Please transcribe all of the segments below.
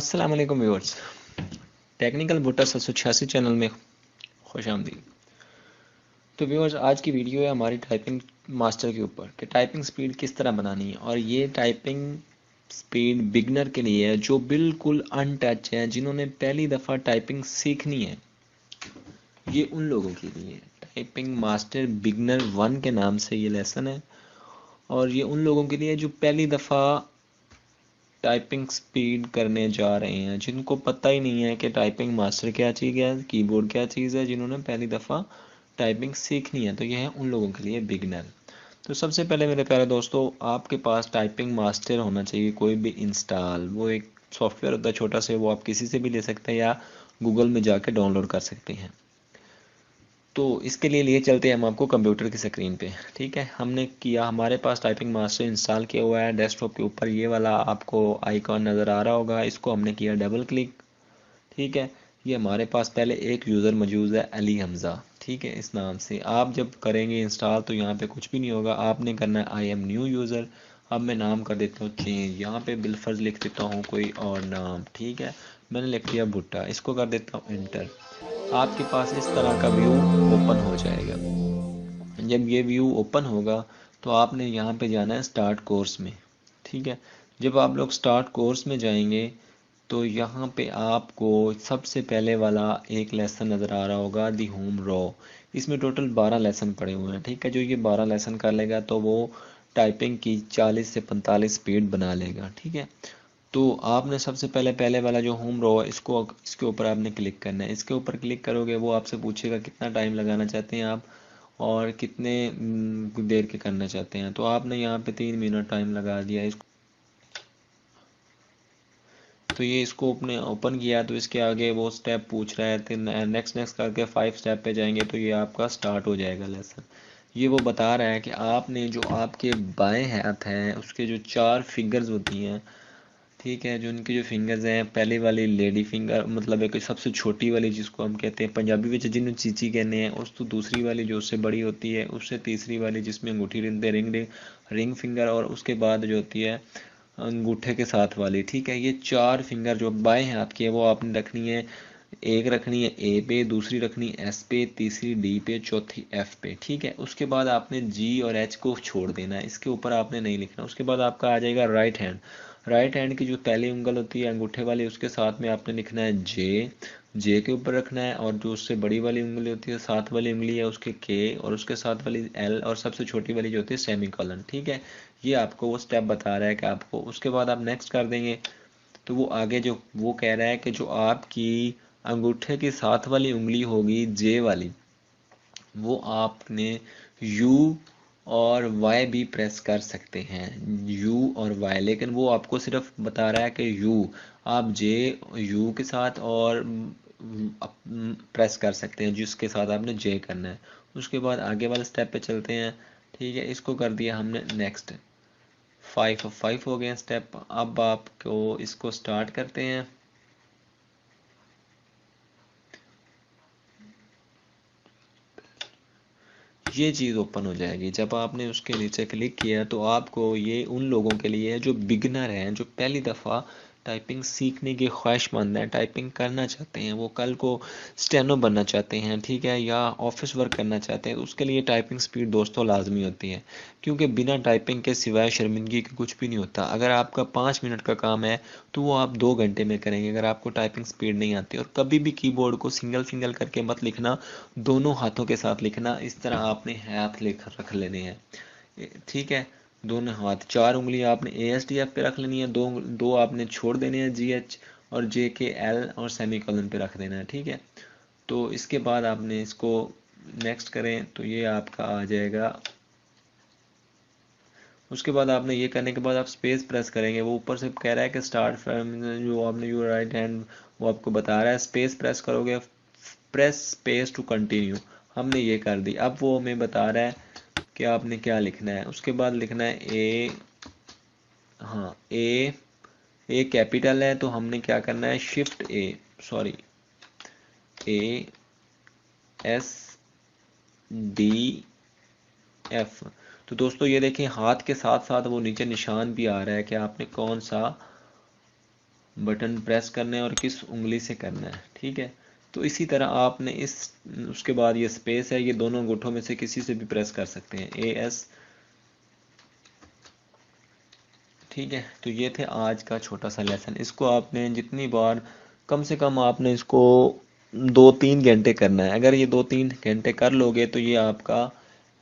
अस्सलाम वालेकुम viewers. Technical बूटा 786 channel में खुश आमदीद। तो व्यूअर्स, आज की वीडियो है हमारी टाइपिंग मास्टर के ऊपर कि टाइपिंग स्पीड किस तरह बनानी है। और ये टाइपिंग स्पीड बिगनर के लिए है जो बिल्कुल अनटच है, जिन्होंने पहली दफ़ा टाइपिंग सीखनी है। ये उन लोगों के लिए टाइपिंग मास्टर बिगनर 1 के नाम से ये लेसन है। और ये उन लोगों के लिए जो पहली दफ़ा टाइपिंग स्पीड करने जा रहे हैं, जिनको पता ही नहीं है कि टाइपिंग मास्टर क्या चीज़ है, कीबोर्ड क्या चीज़ है, जिन्होंने पहली दफ़ा टाइपिंग सीखनी है। तो यह है उन लोगों के लिए बिगनर। तो सबसे पहले मेरे प्यारे दोस्तों, आपके पास टाइपिंग मास्टर होना चाहिए कोई भी इंस्टॉल। वो एक सॉफ्टवेयर होता है छोटा से, वो आप किसी से भी ले सकते हैं या गूगल में जाके डाउनलोड कर सकते हैं। तो इसके लिए चलते हैं हम आपको कंप्यूटर की स्क्रीन पे। ठीक है, हमने किया, हमारे पास टाइपिंग मास्टर इंस्टॉल किया हुआ है। डेस्कटॉप के ऊपर ये वाला आपको आइकॉन नज़र आ रहा होगा, इसको हमने किया डबल क्लिक। ठीक है, ये हमारे पास पहले एक यूज़र मौजूद है, अली हमज़ा। ठीक है, इस नाम से आप जब करेंगे इंस्टॉल तो यहाँ पे कुछ भी नहीं होगा, आपने करना है आई एम न्यू यूज़र। अब मैं नाम कर देता हूँ चेंज, यहाँ पे बिलफर्ज लिख देता हूँ कोई और नाम। ठीक है, मैंने लिख दिया भुट्टा, इसको कर देता हूँ एंटर। आपके पास इस तरह का व्यू ओपन हो जाएगा। जब ये व्यू ओपन होगा तो आपने यहाँ पे जाना है स्टार्ट कोर्स में। ठीक है, जब आप लोग स्टार्ट कोर्स में जाएंगे तो यहाँ पे आपको सबसे पहले वाला एक लेसन नज़र आ रहा होगा, दी होम रॉ। इसमें टोटल 12 लेसन पड़े हुए हैं। ठीक है, जो ये 12 लेसन कर लेगा तो वो टाइपिंग की 40 से 45 स्पीड बना लेगा। ठीक है, तो आपने सबसे पहले पहले वाला जो होम रो है, इसके ऊपर आपने क्लिक करना है। इसके ऊपर क्लिक करोगे वो आपसे पूछेगा कितना टाइम लगाना चाहते हैं आप और कितने देर के करना चाहते हैं। तो आपने यहाँ पे 3 मिनट टाइम लगा दिया इसको। तो ये इसको अपने ओपन किया तो इसके आगे वो स्टेप पूछ रहा है, तो नेक्स्ट नेक्स्ट करके 5 स्टेप पे जाएंगे तो ये आपका स्टार्ट हो जाएगा लेसन। ये वो बता रहा है कि आपने जो आपके बाएं हाथ हैं उसके जो 4 फिंगर्स होती हैं। ठीक है, जो उनके जो फिंगर्स हैं, पहली वाली लेडी फिंगर मतलब एक सबसे छोटी वाली जिसको हम कहते हैं पंजाबी में जिन्होंने चीची कहने हैं, उस तो दूसरी वाली जो उससे बड़ी होती है, उससे तीसरी वाली जिसमें अंगूठी रिंग रिंग रिंग फिंगर, और उसके बाद जो होती है अंगूठे के साथ वाली। ठीक है, ये 4 फिंगर जो बाएं हाथ की है वो आपने रखनी है। एक रखनी है ए पे, दूसरी रखनी है एस पे, तीसरी डी पे, चौथी एफ पे। ठीक है, उसके बाद आपने जी और एच को छोड़ देना है, इसके ऊपर आपने नहीं लिखना। उसके बाद आपका आ जाएगा राइट हैंड। राइट हैंड की जो पहली उंगल होती है अंगूठे वाली, उसके साथ में आपने लिखना है जे, जे के ऊपर रखना है। और जो उससे बड़ी वाली उंगली होती है, साथ वाली उंगली है, उसके के, और उसके साथ वाली एल, और सबसे छोटी वाली जो होती है सेमी कॉलन। ठीक है, ये आपको वो स्टेप बता रहा है कि आपको, उसके बाद आप नेक्स्ट कर देंगे तो वो आगे जो वो कह रहा है कि जो आपकी अंगूठे की साथ वाली उंगली होगी जे वाली, वो आपने यू और वाई भी प्रेस कर सकते हैं, यू और वाई। लेकिन वो आपको सिर्फ बता रहा है कि यू, आप जे यू के साथ और प्रेस कर सकते हैं जिसके साथ आपने जे करना है। उसके बाद आगे वाले स्टेप पे चलते हैं। ठीक है, इसको कर दिया हमने नेक्स्ट। 5 हो गए स्टेप। अब आपको इसको स्टार्ट करते हैं। ये चीज़ ओपन हो जाएगी। जब आपने उसके नीचे क्लिक किया तो आपको ये उन लोगों के लिए है जो बिगनर हैं, जो पहली दफ़ा टाइपिंग सीखने के ख्वाहिशमंद हैं, टाइपिंग करना चाहते हैं, वो कल को स्टेनो बनना चाहते हैं। ठीक है, या ऑफिस वर्क करना चाहते हैं। उसके लिए टाइपिंग स्पीड दोस्तों लाजमी होती है, क्योंकि बिना टाइपिंग के सिवाय शर्मिंदगी के कुछ भी नहीं होता। अगर आपका 5 मिनट का काम है तो वो आप 2 घंटे में करेंगे अगर आपको टाइपिंग स्पीड नहीं आती। और कभी भी कीबोर्ड को सिंगल सिंगल करके मत लिखना, दोनों हाथों के साथ लिखना। इस तरह आपने हाथ लेकर रख लेने हैं। ठीक है, दोनों हाथ, 4 उंगली आपने ए एस डी एफ पे रख लेनी है, दो दो आपने छोड़ देने हैं जी एच और जे के एल और सेमी कॉलन पे रख देना है। ठीक है, तो इसके बाद आपने इसको नेक्स्ट करें तो ये आपका आ जाएगा। उसके बाद आपने ये करने के बाद आप स्पेस प्रेस करेंगे। वो ऊपर से कह रहा है कि स्टार्ट फ्रॉम, जो आपने यूर राइट हैंड, वो आपको बता रहा है स्पेस प्रेस करोगे, प्रेस स्पेस टू कंटिन्यू। हमने ये कर दी। अब वो हमें बता रहा है कि आपने क्या लिखना है। उसके बाद लिखना है ए, हाँ ए कैपिटल है तो हमने क्या करना है, shift A, sorry A S D F. तो दोस्तों ये देखें, हाथ के साथ साथ वो नीचे निशान भी आ रहा है कि आपने कौन सा बटन प्रेस करना है और किस उंगली से करना है, ठीक है। तो इसी तरह आपने उसके बाद ये स्पेस है, ये दोनों अंगूठों में से किसी से भी प्रेस कर सकते हैं, AS, ठीक है। तो ये थे आज का छोटा सा लेसन। इसको आपने जितनी बार, कम से कम आपने इसको 2-3 घंटे करना है। अगर ये 2-3 घंटे कर लोगे तो ये आपका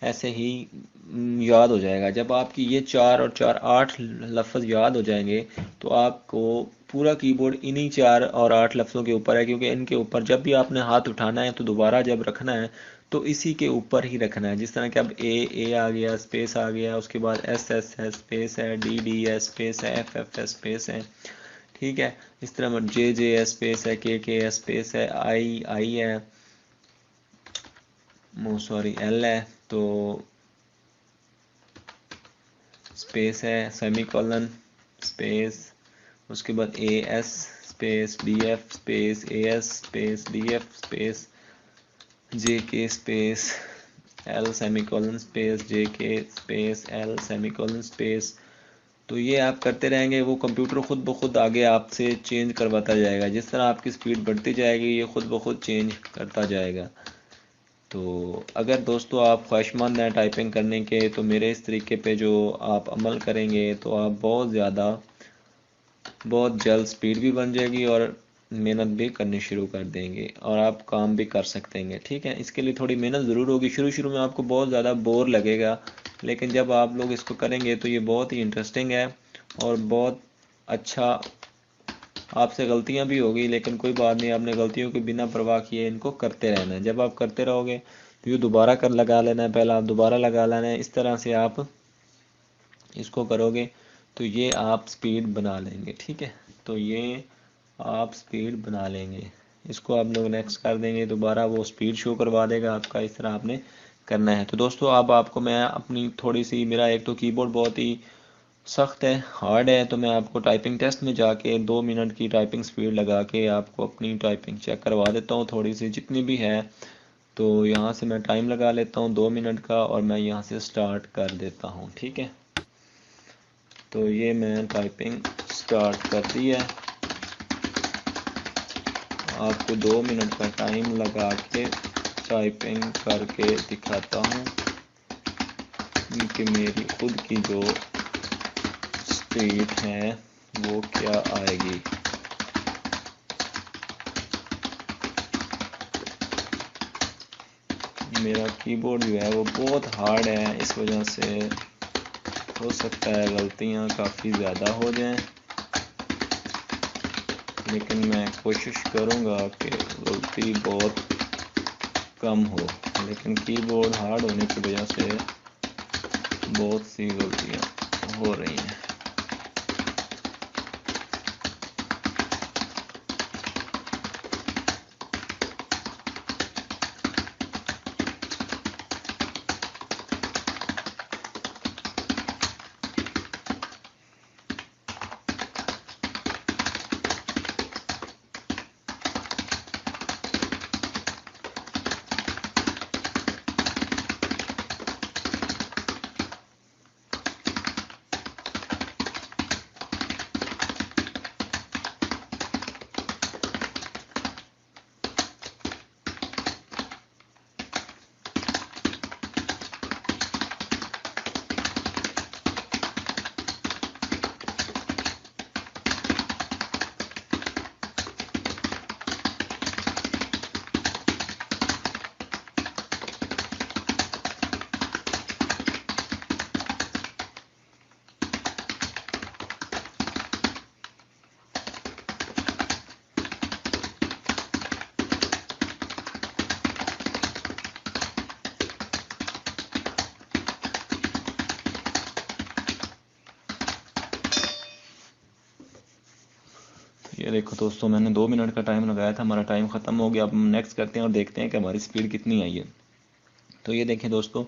ऐसे ही याद हो जाएगा। जब आपकी ये 4 और 4 8 लफ्ज़ याद हो जाएंगे तो आपको पूरा कीबोर्ड इन्हीं 4 और 8 लफ्ज़ों के ऊपर है, क्योंकि इनके ऊपर जब भी आपने हाथ उठाना है तो दोबारा जब रखना है तो इसी के ऊपर ही रखना है। जिस तरह कि अब ए आ गया, स्पेस आ गया, उसके बाद एस है, स्पेस है, डी है, स्पेस है, एफ है, स्पेस है, ठीक है। इस तरह जे है, स्पेस है, के है, स्पेस है, आई है, सॉरी एल है, तो स्पेस है, सेमीकोलन, स्पेस, उसके बाद AS space DF space AS space DF space JK space L semicolon space JK space L semicolon space. तो ये आप करते रहेंगे, वो कंप्यूटर खुद ब खुद आगे आपसे चेंज करवाता जाएगा। जिस तरह आपकी स्पीड बढ़ती जाएगी ये खुद ब खुद चेंज करता जाएगा। तो अगर दोस्तों आप ख्वाहिशमंद हैं टाइपिंग करने के, तो मेरे इस तरीके पे जो आप अमल करेंगे तो आप बहुत जल्द स्पीड भी बन जाएगी और मेहनत भी करनी शुरू कर देंगे और आप काम भी कर सकते हैं, ठीक है। इसके लिए थोड़ी मेहनत ज़रूर होगी, शुरू में आपको बहुत ज़्यादा बोर लगेगा, लेकिन जब आप लोग इसको करेंगे तो ये बहुत ही इंटरेस्टिंग है और बहुत अच्छा। आपसे गलतियां भी होगी लेकिन कोई बात नहीं, आपने गलतियों की बिना परवाह किए इनको करते रहना है। जब आप करते रहोगे तो ये दोबारा कर लगा लेना है, पहला आप दोबारा लगा लेना है, इस तरह से आप इसको करोगे तो ये आप स्पीड बना लेंगे, ठीक है। तो ये आप स्पीड बना लेंगे, इसको आप लोग नेक्स्ट कर देंगे, दोबारा वो स्पीड शो करवा देगा आपका। इस तरह आपने करना है। तो दोस्तों अब आपको मैं अपनी थोड़ी सी, मेरा एक तो कीबोर्ड बहुत ही सख्त है, हार्ड है, तो मैं आपको टाइपिंग टेस्ट में जाके 2 मिनट की टाइपिंग स्पीड लगा के आपको अपनी टाइपिंग चेक करवा देता हूँ, थोड़ी सी जितनी भी है। तो यहाँ से मैं टाइम लगा लेता हूँ 2 मिनट का और मैं यहाँ से स्टार्ट कर देता हूँ, ठीक है। तो ये मैं टाइपिंग स्टार्ट कर दी है। आपको 2 मिनट का टाइम लगा के टाइपिंग करके दिखाता हूँ कि मेरी खुद की जो स्पीड है वो क्या आएगी। मेरा कीबोर्ड जो है वो बहुत हार्ड है, इस वजह से हो सकता है गलतियां काफ़ी ज़्यादा हो जाएं, लेकिन मैं कोशिश करूंगा कि गलती बहुत कम हो। लेकिन कीबोर्ड हार्ड होने की वजह से बहुत सी गलतियां हो रही हैं। ये देखो दोस्तों, मैंने 2 मिनट का टाइम लगाया था, हमारा टाइम ख़त्म हो गया। अब हम नेक्स्ट करते हैं और देखते हैं कि हमारी स्पीड कितनी आई है। तो ये देखें दोस्तों,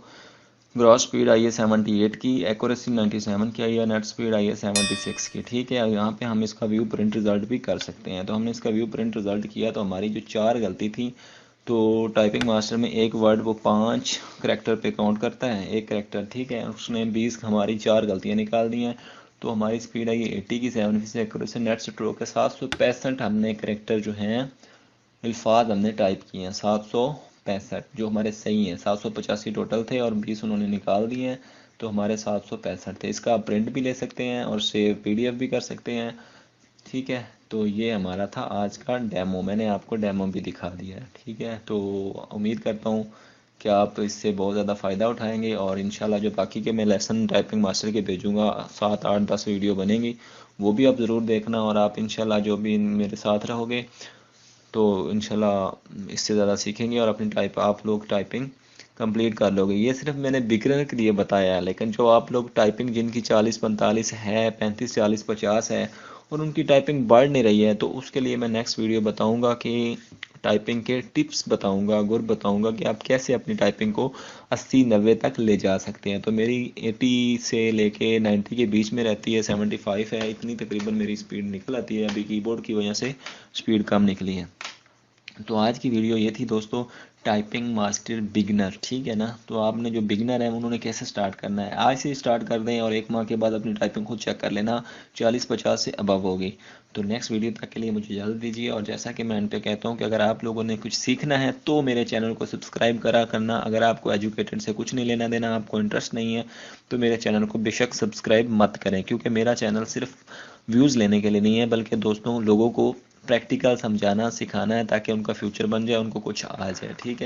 ग्रॉस स्पीड आई है 78 की, एक्यूरेसी 97 की आई है, नेट स्पीड आई है 76 की, ठीक है। यहाँ पे हम इसका व्यू प्रिंट रिजल्ट भी कर सकते हैं। तो हमने इसका व्यू प्रिंट रिजल्ट किया तो हमारी जो 4 गलती थी, तो टाइपिंग मास्टर में एक वर्ड वो 5 करैक्टर पे काउंट करता है, एक करैक्टर, ठीक है। उसने 20 हमारी 4 गलतियाँ निकाल दी हैं। तो हमारी स्पीड आई 80 की, 7 एक्यूरेसी, नेट स्ट्रोक है 765। हमने करेक्टर जो हैं अल्फाज हमने टाइप किए हैं 765, जो हमारे सही हैं। 785 टोटल थे और 20 उन्होंने निकाल दिए हैं, तो हमारे 765 थे। इसका आप प्रिंट भी ले सकते हैं और सेव PDF भी कर सकते हैं। ठीक है, तो ये हमारा था आज का डेमो। मैंने आपको डेमो भी दिखा दिया है। ठीक है, तो उम्मीद करता हूँ कि आप इससे बहुत ज़्यादा फ़ायदा उठाएंगे और इंशाल्लाह जो बाकी के मैं लेसन टाइपिंग मास्टर के भेजूँगा 7, 8, 10 वीडियो बनेंगी, वो भी आप ज़रूर देखना। और आप इंशाल्लाह जो भी मेरे साथ रहोगे तो इंशाल्लाह इससे ज़्यादा सीखेंगे और अपनी आप लोग टाइपिंग कंप्लीट कर लोगे। ये सिर्फ मैंने बिगिनर के लिए बताया है, लेकिन जो आप लोग टाइपिंग जिनकी 40, 45 है, 35, 40, 50 है और उनकी टाइपिंग बढ़ नहीं रही है, तो उसके लिए मैं नेक्स्ट वीडियो बताऊंगा कि टाइपिंग के टिप्स बताऊंगा, गुर बताऊंगा कि आप कैसे अपनी टाइपिंग को 80, 90 तक ले जा सकते हैं। तो मेरी 80 से लेके 90 के बीच में रहती है, 75 है, इतनी तकरीबन मेरी स्पीड निकल आती है। अभी कीबोर्ड की वजह से स्पीड कम निकली है। तो आज की वीडियो ये थी दोस्तों, टाइपिंग मास्टर बिगनर। ठीक है ना, तो आपने जो बिगनर है उन्होंने कैसे स्टार्ट करना है, आज से स्टार्ट कर दें और 1 माह के बाद अपनी टाइपिंग खुद चेक कर लेना 40-50 से अबव होगी। तो नेक्स्ट वीडियो तक के लिए मुझे इजाज़त दीजिए। और जैसा कि मैं एंड पे कहता हूँ कि अगर आप लोगों ने कुछ सीखना है तो मेरे चैनल को सब्सक्राइब करा करना। अगर आपको एजुकेटेड से कुछ नहीं लेना देना, आपको इंटरेस्ट नहीं है, तो मेरे चैनल को बेशक सब्सक्राइब मत करें, क्योंकि मेरा चैनल सिर्फ व्यूज़ लेने के लिए नहीं है, बल्कि दोस्तों लोगों को प्रैक्टिकल समझाना सिखाना है ताकि उनका फ्यूचर बन जाए, उनको कुछ आ जाए। ठीक है।